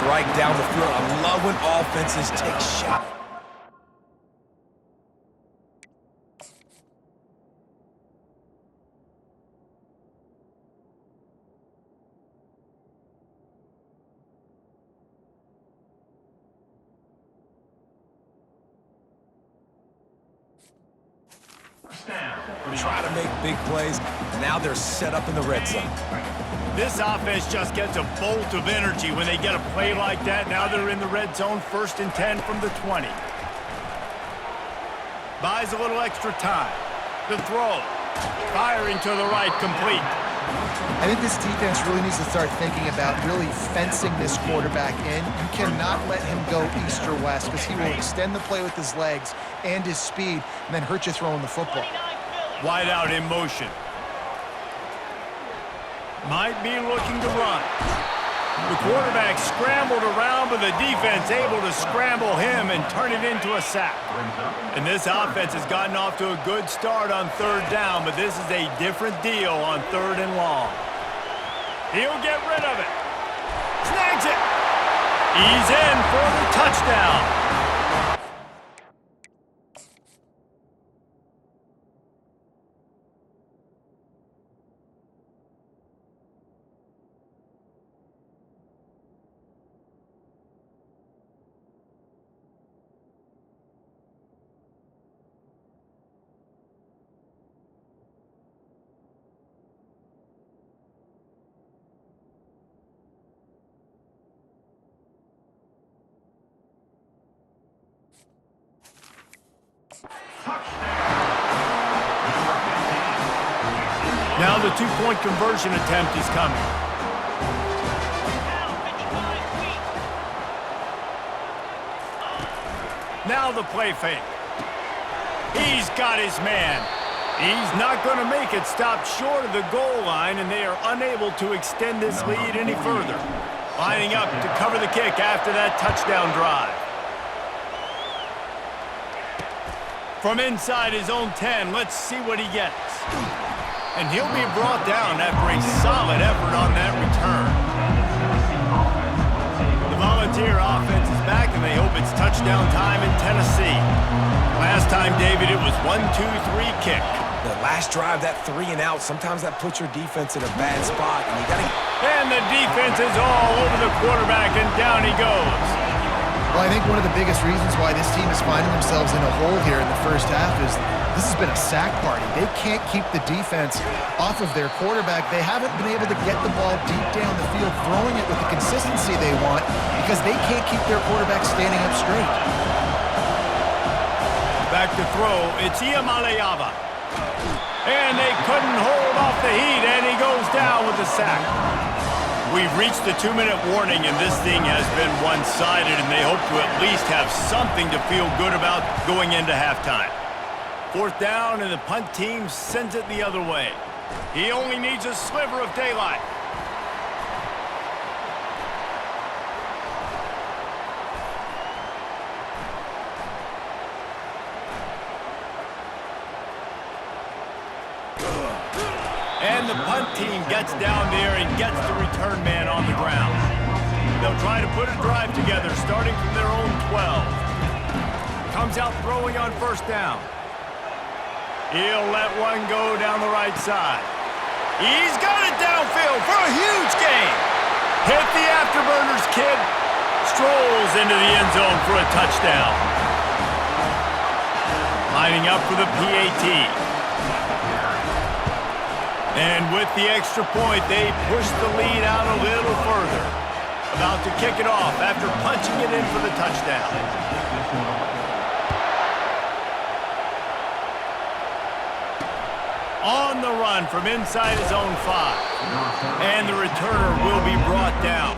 right down the field. I love when offenses take shots. Try to make big plays. Now they're set up in the red zone. This offense just gets a bolt of energy when they get a play like that. Now they're in the red zone, 1st and 10 from the 20. Buys a little extra time. The throw. Firing to the right, complete. I think this defense really needs to start thinking about really fencing this quarterback in. You cannot let him go east or west because he will extend the play with his legs and his speed and then hurt you throwing the football. Wide out in motion. Might be looking to run. The quarterback scrambled around, but the defense able to scramble him and turn it into a sack. And this offense has gotten off to a good start on 3rd down, but this is a different deal on 3rd and long. He'll get rid of it. Snags it. He's in for the touchdown. Now the 2-point conversion attempt is coming. Now the play fake. He's got his man. He's not going to make it. Stop short of the goal line, and they are unable to extend this lead any further. Lining up to cover the kick after that touchdown drive. From inside his own 10, let's see what he gets. And he'll be brought down after a solid effort on that return. The Volunteer offense is back, and they hope it's touchdown time in Tennessee. Last time, David, it was 1-2-3 kick. The last drive, that 3-and-out, sometimes that puts your defense in a bad spot. And the defense is all over the quarterback, and down he goes. Well, I think one of the biggest reasons why this team is finding themselves in a hole here in the first half is this has been a sack party. They can't keep the defense off of their quarterback. They haven't been able to get the ball deep down the field, throwing it with the consistency they want because they can't keep their quarterback standing up straight. Back to throw, it's Iamaleava. And they couldn't hold off the heat, and he goes down with the sack. We've reached the 2-minute warning, and this thing has been one-sided, and they hope to at least have something to feel good about going into halftime. 4th down, and the punt team sends it the other way. He only needs a sliver of daylight. And the punt team gets down there and gets the return man on the ground. They'll try to put a drive together, starting from their own 12. Comes out throwing on 1st down. He'll let one go down the right side. He's got it downfield for a huge gain. Hit the afterburners, kid. Strolls into the end zone for a touchdown. Lining up for the PAT. And with the extra point, they push the lead out a little further. About to kick it off after punching it in for the touchdown. On the run from inside his own 5. And the returner will be brought down.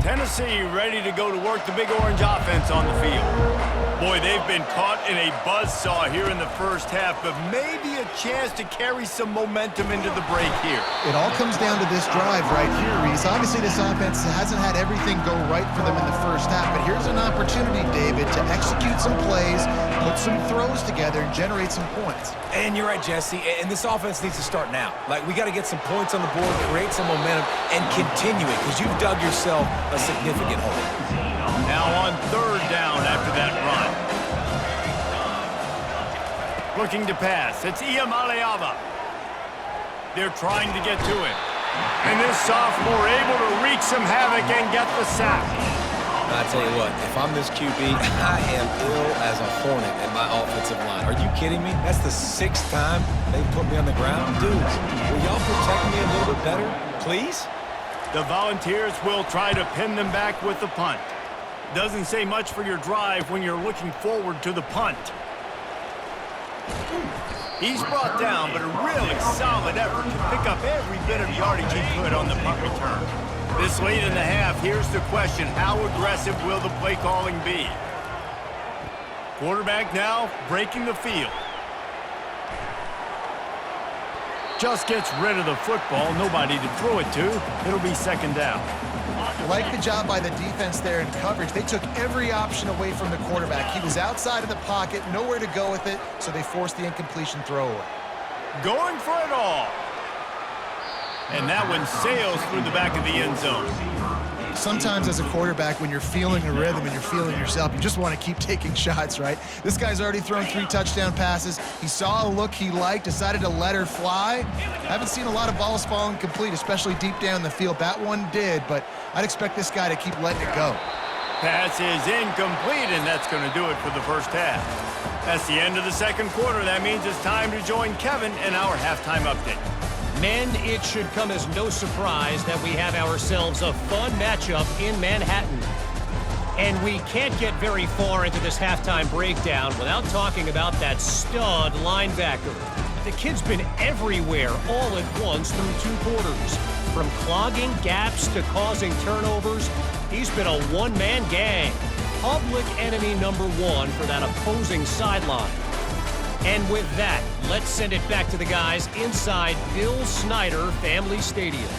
Tennessee ready to go to work the Big Orange offense on the field. Boy, they've been caught in a buzzsaw here in the first half, but maybe a chance to carry some momentum into the break here. It all comes down to this drive right here, Reese. Obviously, this offense hasn't had everything go right for them in the first half, but here's an opportunity, David, to execute some plays, put some throws together, and generate some points. And you're right, Jesse. And this offense needs to start now. Like, we got to get some points on the board, create some momentum, and continue it, because you've dug yourself a significant hole. Now on third down after that run. Looking to pass. It's Iamaleava. They're trying to get to him. And this sophomore able to wreak some havoc and get the sack. I tell you what, if I'm this QB, I am ill as a hornet in my offensive line. Are you kidding me? That's the 6th time they've put me on the ground. Dudes, will y'all protect me a little bit better, please? The Volunteers will try to pin them back with the punt. Doesn't say much for your drive when you're looking forward to the punt. He's brought down, but a really solid effort to pick up every bit of yardage he could on the punt return. This late in the half, here's the question: how aggressive will the play calling be? Quarterback now breaking the field. Just gets rid of the football, nobody to throw it to. It'll be second down. Like the job by the defense there in coverage. They took every option away from the quarterback. He was outside of the pocket, nowhere to go with it, so they forced the incompletion throwaway. Going for it all. And that one sails through the back of the end zone. Sometimes as a quarterback, when you're feeling a rhythm and you're feeling yourself, you just want to keep taking shots, right? This guy's already thrown 3 touchdown passes. He saw a look he liked, decided to let her fly. I haven't seen a lot of balls falling complete, especially deep down the field. That one did, but I'd expect this guy to keep letting it go. Pass is incomplete, and that's going to do it for the first half. That's the end of the second quarter. That means it's time to join Kevin in our halftime update. Men, it should come as no surprise that we have ourselves a fun matchup in Manhattan. And we can't get very far into this halftime breakdown without talking about that stud linebacker. The kid's been everywhere all at once through 2 quarters. From clogging gaps to causing turnovers, he's been a one-man gang. Public enemy number 1 for that opposing sideline. And with that, let's send it back to the guys inside Bill Snyder Family Stadium.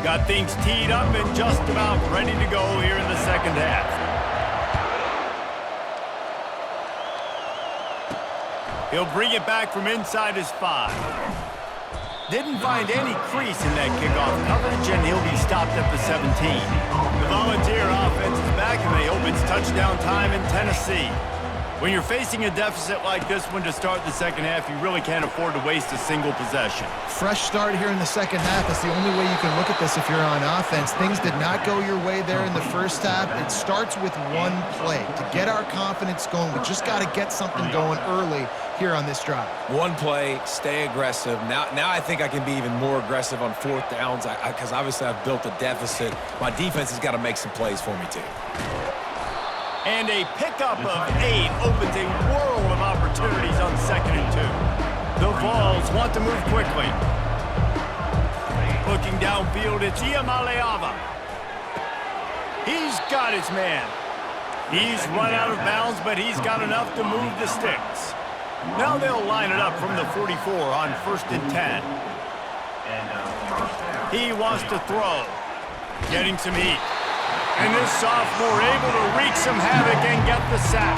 Got things teed up and just about ready to go here in the second half. He'll bring it back from inside his 5. Didn't find any crease in that kickoff coverage, and he'll be stopped at the 17. The Volunteer offense is back, and they hope it's touchdown time in Tennessee. When you're facing a deficit like this one to start the second half, you really can't afford to waste a single possession. Fresh start here in the second half. That's the only way you can look at this if you're on offense. Things did not go your way there in the first half. It starts with one play. To get our confidence going, we just got to get something going early here on this drive. One play, stay aggressive. Now I think I can be even more aggressive on 4th downs because obviously I've built a deficit. My defense has got to make some plays for me too. And a pickup of 8 opens a world of opportunities on 2nd and 2. The Vols want to move quickly. Looking downfield, it's Iamaleava. He's got his man. He's run out of bounds, but he's got enough to move the sticks. Now they'll line it up from the 44 on 1st and 10. He wants to throw. Getting some heat. And this sophomore able to wreak some havoc and get the sack.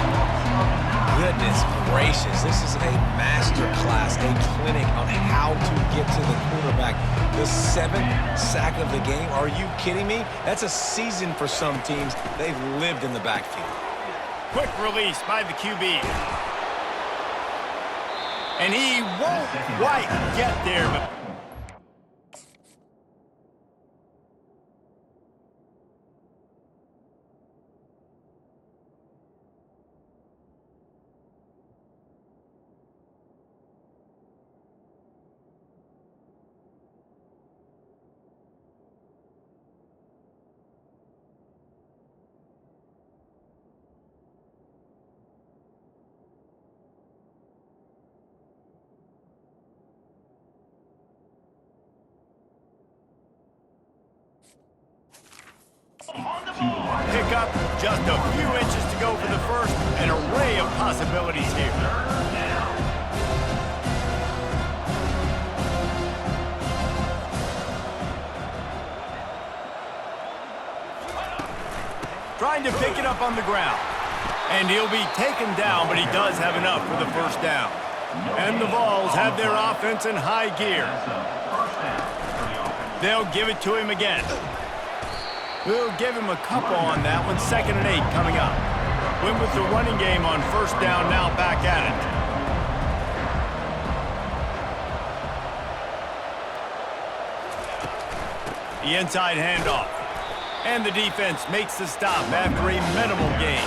Goodness gracious, this is a master class, a clinic on how to get to the quarterback. The 7th sack of the game, are you kidding me? That's a season for some teams. They've lived in the backfield. Quick release by the QB. And he won't quite get there, but Pick up just a few inches to go for the first. An array of possibilities here. Trying to pick it up on the ground. And he'll be taken down, but he does have enough for the first down. And the Vols have their offense in high gear. They'll give it to him again. We'll give him a couple on that one. 2nd and 8 coming up. Went with the running game on first down, now back at it. The inside handoff. And the defense makes the stop after a minimal gain.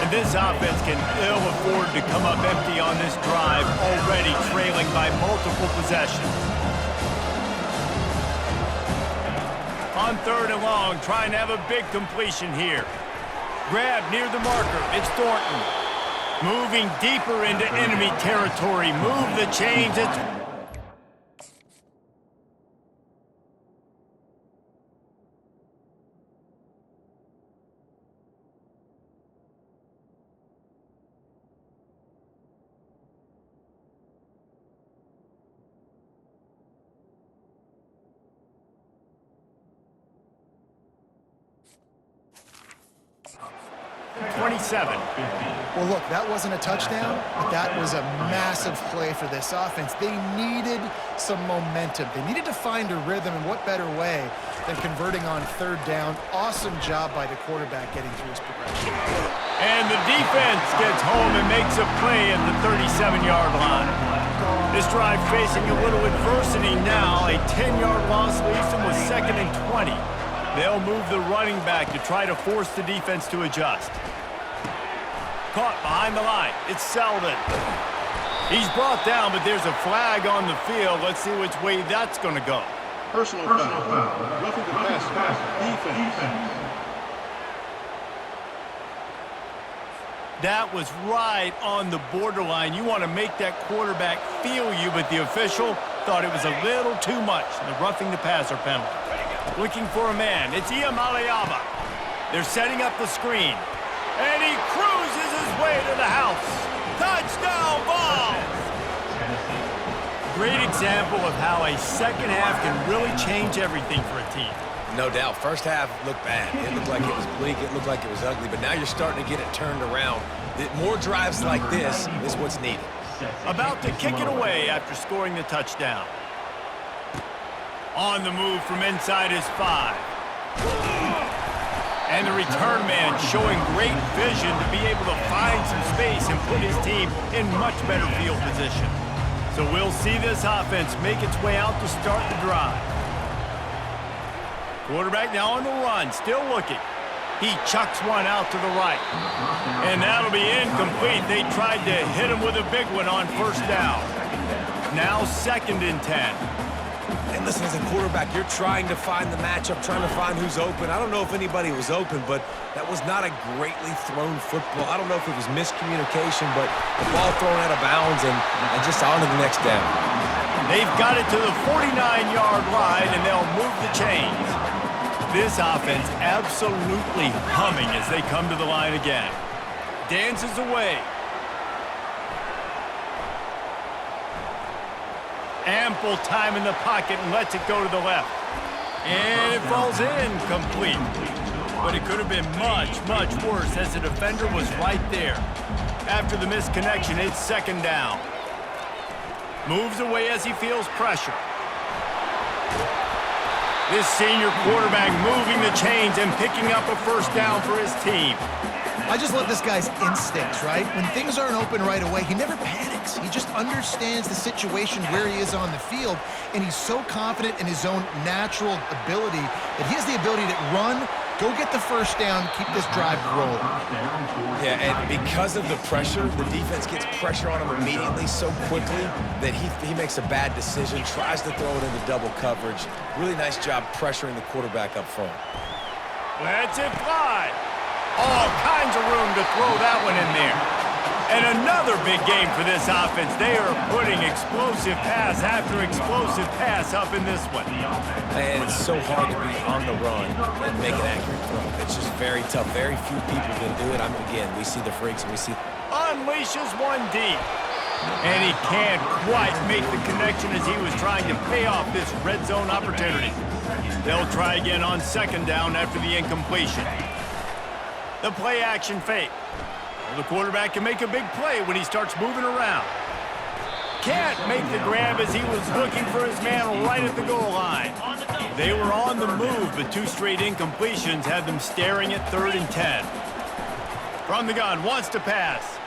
And this offense can ill afford to come up empty on this drive, already trailing by multiple possessions. On 3rd and long, trying to have a big completion here. Grab near the marker. It's Thornton. Moving deeper into enemy territory. Move the chains. It's... Well, look, that wasn't a touchdown, but that was a massive play for this offense. They needed some momentum. They needed to find a rhythm, and what better way than converting on 3rd down. Awesome job by the quarterback getting through his progression. And the defense gets home and makes a play at the 37-yard line. This drive facing a little adversity now. A 10-yard loss leaves them with 2nd and 20. They'll move the running back to try to force the defense to adjust. Caught behind the line. It's Selden. He's brought down, but there's a flag on the field. Let's see which way that's going to go. Personal foul. Roughing the passer. Defense. That was right on the borderline. You want to make that quarterback feel you, but the official thought it was a little too much. The roughing the passer penalty. Looking for a man. It's Iamaleava. They're setting up the screen. And he cruises his way to the house. Touchdown, Vols! Great example of how a second half can really change everything for a team. No doubt. First half looked bad. It looked like it was bleak. It looked like it was ugly. But now you're starting to get it turned around. More drives like this is what's needed. About to kick it away after scoring the touchdown. On the move from inside his 5. And the return man showing great vision to be able to find some space and put his team in much better field position. So we'll see this offense make its way out to start the drive. Quarterback now on the run, still looking. He chucks one out to the right. And that'll be incomplete. They tried to hit him with a big one on first down. Now 2nd and 10. And listen, as a quarterback, you're trying to find the matchup, trying to find who's open. I don't know if anybody was open, but that was not a greatly thrown football. I don't know if it was miscommunication, but the ball thrown out of bounds and just on to the next down. They've got it to the 49-yard line, and they'll move the chains. This offense absolutely humming as they come to the line again. Dances away. Ample time in the pocket and lets it go to the left. And it falls in complete. But it could have been much, much worse as the defender was right there. After the misconnection, it's 2nd down. Moves away as he feels pressure. This senior quarterback moving the chains and picking up a first down for his team. I just love this guy's instincts, right? When things aren't open right away, he never panics. He just understands the situation where he is on the field, and he's so confident in his own natural ability that he has the ability to run, go get the first down, keep this drive rolling. Yeah, and because of the pressure, the defense gets pressure on him immediately so quickly that he makes a bad decision, tries to throw it into double coverage. Really nice job pressuring the quarterback up front. Let's it fly. All kinds of room to throw that one in there. And another big game for this offense. They are putting explosive pass after explosive pass up in this one. And it's so hard to be on the run and make an accurate throw. It's just very tough. Very few people can do it. Again, we see the freaks and we see... Unleashes one deep. And he can't quite make the connection as he was trying to pay off this red zone opportunity. They'll try again on second down after the incompletion. The play action fake. Well, the quarterback can make a big play when he starts moving around. Can't make the grab as he was looking for his man right at the goal line. They were on the move, but 2 straight incompletions had them staring at 3rd and 10. From the gun, wants to pass.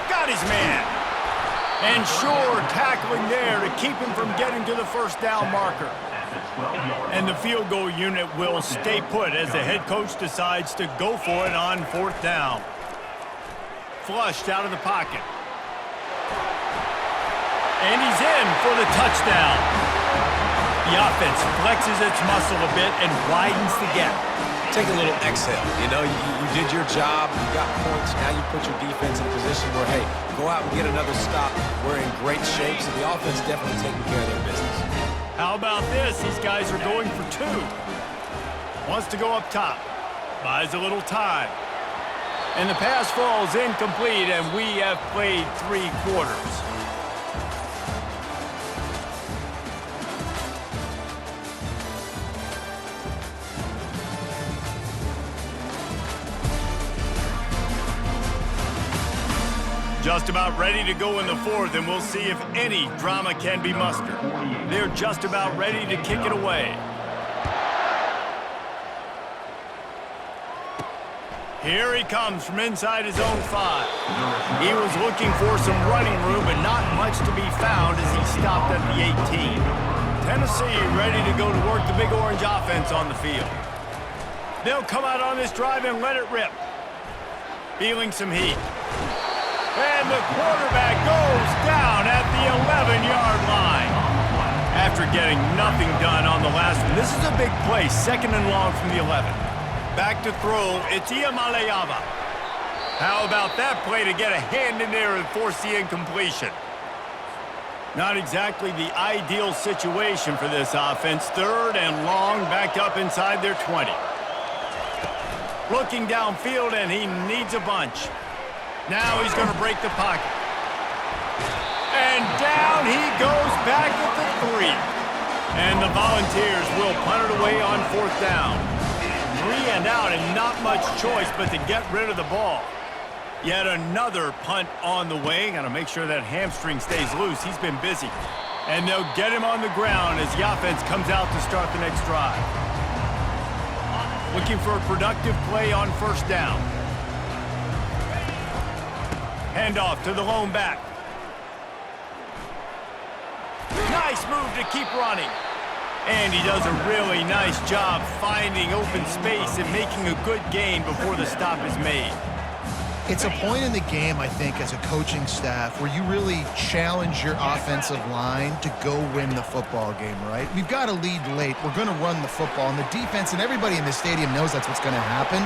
Got his man. And sure, tackling there to keep him from getting to the first down marker. And the field goal unit will stay put as the head coach decides to go for it on 4th down. Flushed out of the pocket. And he's in for the touchdown. The offense flexes its muscle a bit and widens the gap. Take a little exhale. You know, you did your job. You got points. Now you put your defense in a position where, hey, go out and get another stop. We're in great shape, so the offense definitely taking care of their business. How about this? These guys are going for 2. Wants to go up top. Buys a little time. And the pass falls incomplete, and we have played 3 quarters. Just about ready to go in the 4th, and we'll see if any drama can be mustered. They're just about ready to kick it away. Here he comes from inside his own 5. He was looking for some running room, but not much to be found as he stopped at the 18. Tennessee ready to go to work the Big Orange offense on the field. They'll come out on this drive and let it rip. Feeling some heat. And the quarterback goes down at the 11-yard line. After getting nothing done on the last one, this is a big play, 2nd and long from the 11. Back to throw, it's Iamaleava. How about that play to get a hand in there and force the incompletion? Not exactly the ideal situation for this offense. 3rd and long, back up inside their 20. Looking downfield, and he needs a bunch. Now he's going to break the pocket. And down he goes back at the 3. And the Volunteers will punt it away on 4th down. 3 and out, and not much choice but to get rid of the ball. Yet another punt on the way. Got to make sure that hamstring stays loose. He's been busy. And they'll get him on the ground as the offense comes out to start the next drive. Looking for a productive play on 1st down. Handoff to the lone back. Nice move to keep running. And he does a really nice job finding open space and making a good gain before the stop is made. It's a point in the game, I think, as a coaching staff where you really challenge your offensive line to go win the football game, right? We've got to lead late. We're going to run the football, and the defense and everybody in the stadium knows that's what's going to happen.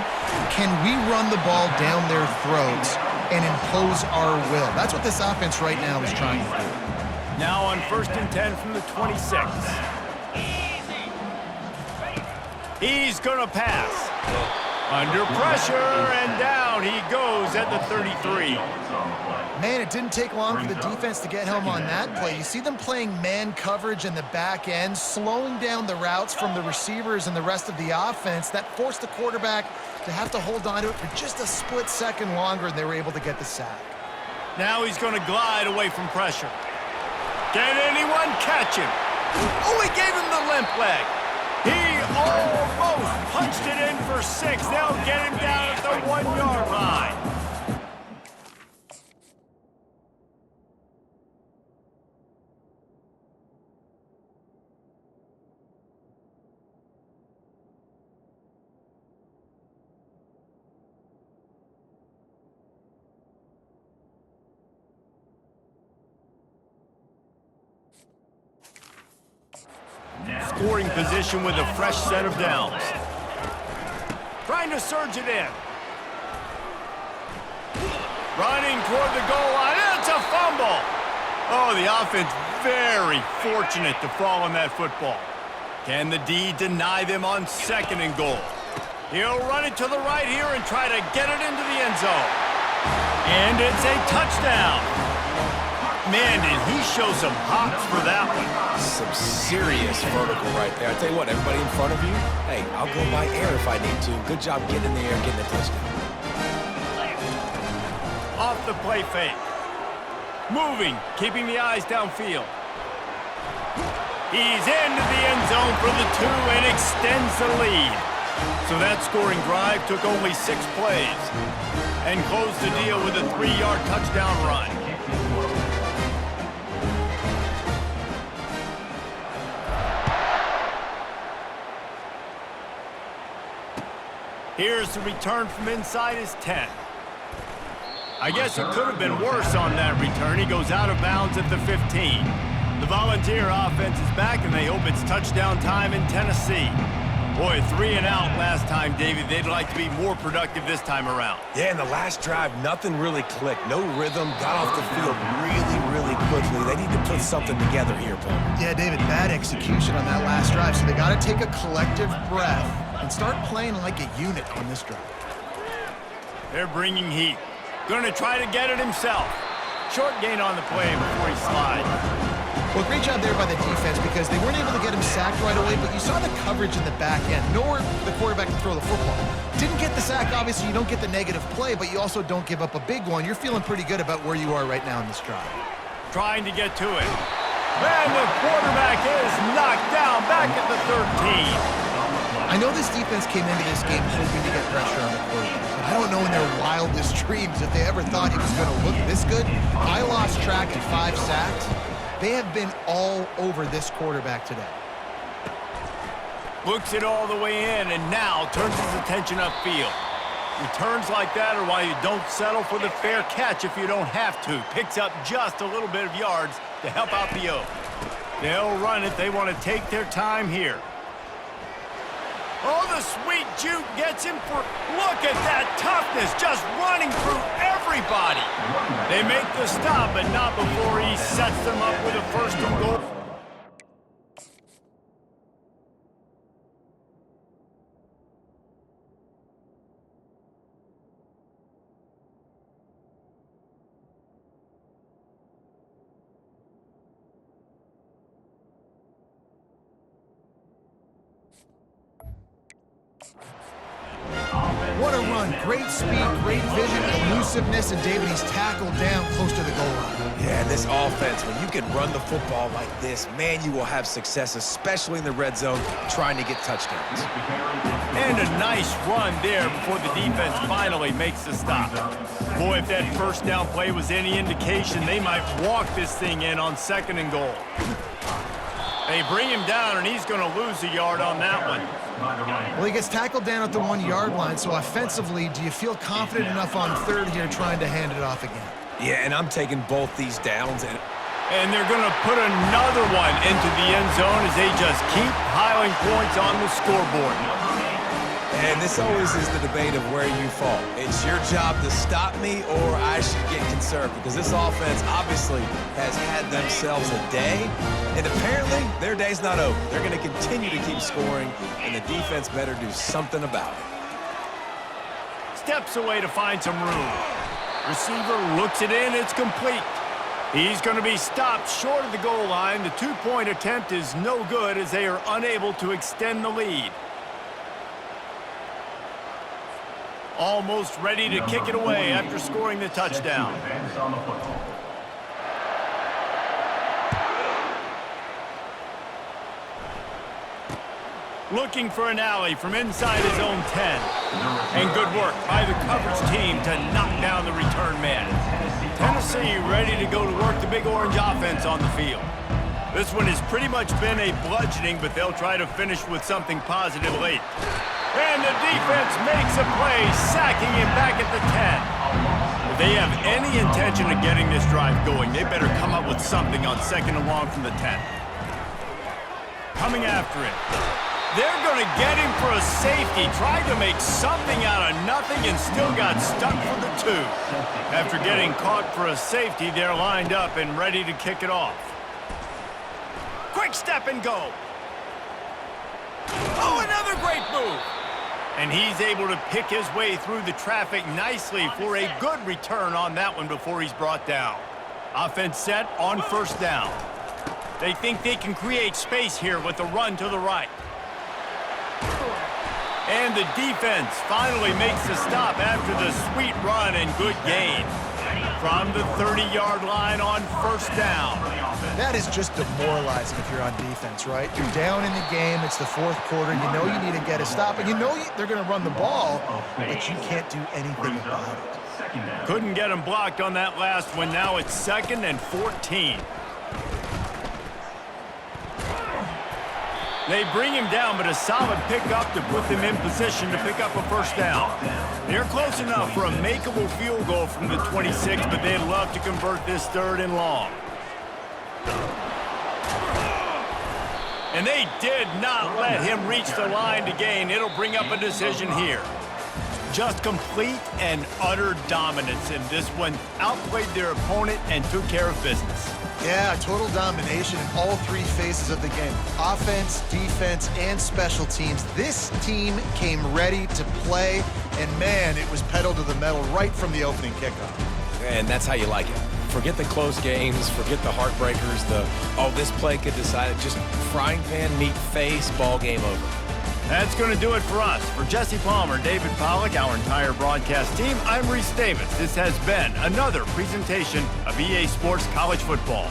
Can we run the ball down their throats and impose our will? That's what this offense right now is trying to do. Now on 1st and 10 from the 26. He's going to pass. Under pressure, and down he goes at the 33. Man, it didn't take long for the defense to get home on that play. You see them playing man coverage in the back end, slowing down the routes from the receivers and the rest of the offense. That forced the quarterback to have to hold on to it for just a split second longer, and they were able to get the sack. Now he's going to glide away from pressure. Can anyone catch him? Oh, he gave him the limp leg. He almost punched it in for 6. They'll get him down at the 1-yard line. Scoring position with a fresh set of downs. Trying trying to surge it in. Running toward the goal line. It's a fumble. Oh, the offense very fortunate to fall on that football. Can the D deny them on 2nd and goal? He'll run it to the right here and try to get it into the end zone. And it's a touchdown. Man, did he show some hops for that one. Some serious vertical right there. I tell you what, everybody in front of you, hey, I'll go by air if I need to. Good job getting in the air and getting the touchdown. Off the play fake. Moving, keeping the eyes downfield. He's into the end zone for the 2 and extends the lead. So that scoring drive took only 6 plays and closed the deal with a 3-yard touchdown run. Here's the return from inside his 10. I guess it could have been worse on that return. He goes out of bounds at the 15. The Volunteer offense is back, and they hope it's touchdown time in Tennessee. Boy, 3 and out last time, David. They'd like to be more productive this time around. Yeah, in the last drive, nothing really clicked. No rhythm, got off the field really quickly. They need to put something together here, Paul. Yeah, David, bad execution on that last drive, so they got to take a collective breath and start playing like a unit on this drive. They're bringing heat. Going to try to get it himself. Short gain on the play before he slides. Well, great job there by the defense because they weren't able to get him sacked right away, but you saw the coverage in the back end. Nowhere for the quarterback to throw the football. Didn't get the sack, obviously you don't get the negative play, but you also don't give up a big one. You're feeling pretty good about where you are right now in this drive. Trying to get to it. And the quarterback is knocked down back at the 13. I know this defense came into this game hoping to get pressure on the quarterback, but I don't know in their wildest dreams if they ever thought he was going to look this good. I lost track at 5 sacks. They have been all over this quarterback today. Looks it all the way in and now turns his attention upfield. Returns like that are why you don't settle for the fair catch if you don't have to. Picks up just a little bit of yards to help out the O. They'll run it. They want to take their time here. Oh, the sweet juke gets him for... Look at that toughness, just running through everybody. They make the stop, but not before he sets them up with a 1st and goal. What a run. Great speed, great vision, elusiveness, and David, he's tackled down close to the goal line. Yeah, and this offense, when you can run the football like this, man, you will have success, especially in the red zone, trying to get touchdowns. And a nice run there before the defense finally makes the stop. Boy, if that 1st down play was any indication, they might walk this thing in on 2nd and goal. They bring him down, and he's going to lose a yard on that one. Well, he gets tackled down at the 1-yard line, so offensively, do you feel confident enough on 3rd here trying to hand it off again? Yeah, and I'm taking both these downs. And they're going to put another one into the end zone as they just keep piling points on the scoreboard. And this always is the debate of where you fall. It's your job to stop me or I should get conservative because this offense obviously has had themselves a day, and apparently their day's not over. They're going to continue to keep scoring, and the defense better do something about it. Steps away to find some room. Receiver looks it in, it's complete. He's going to be stopped short of the goal line. The 2-point attempt is no good as they are unable to extend the lead. Almost ready to kick it away after scoring the touchdown. Looking for an alley from inside his own 10. And good work by the coverage team to knock down the return man. Tennessee ready to go to work the Big Orange offense on the field. This one has pretty much been a bludgeoning, but they'll try to finish with something positive late. And the defense makes a play, sacking him back at the 10. If they have any intention of getting this drive going, they better come up with something on 2nd and long from the 10. Coming after it. They're going to get him for a safety. Tried to make something out of nothing and still got stuck for the 2. After getting caught for a safety, they're lined up and ready to kick it off. Quick step and go. Oh, another great move. And he's able to pick his way through the traffic nicely for a good return on that one before he's brought down. Offense set on first down. They think they can create space here with a run to the right. And the defense finally makes the stop after the sweet run and good gain. From the 30-yard line on first down. That is just demoralizing if you're on defense, right? You're down in the game. It's the fourth quarter. You know you need to get a stop, and you know they're going to run the ball, but you can't do anything about it. Couldn't get him blocked on that last one. Now it's 2nd and 14. They bring him down, but a solid pickup to put them in position to pick up a first down. They're close enough for a makeable field goal from the 26, but they'd love to convert this 3rd and long. And they did not let him reach the line to gain. It'll bring up a decision here. Just complete and utter dominance in this one. Outplayed their opponent and took care of business. Yeah, total domination in all 3 phases of the game. Offense, defense, and special teams. This team came ready to play, and man, it was pedal to the metal right from the opening kickoff. And that's how you like it. Forget the close games, forget the heartbreakers, this play could decide it. Just frying pan, meat face, ball game over. That's going to do it for us. For Jesse Palmer, David Pollack, our entire broadcast team, I'm Reese Davis. This has been another presentation of EA Sports College Football.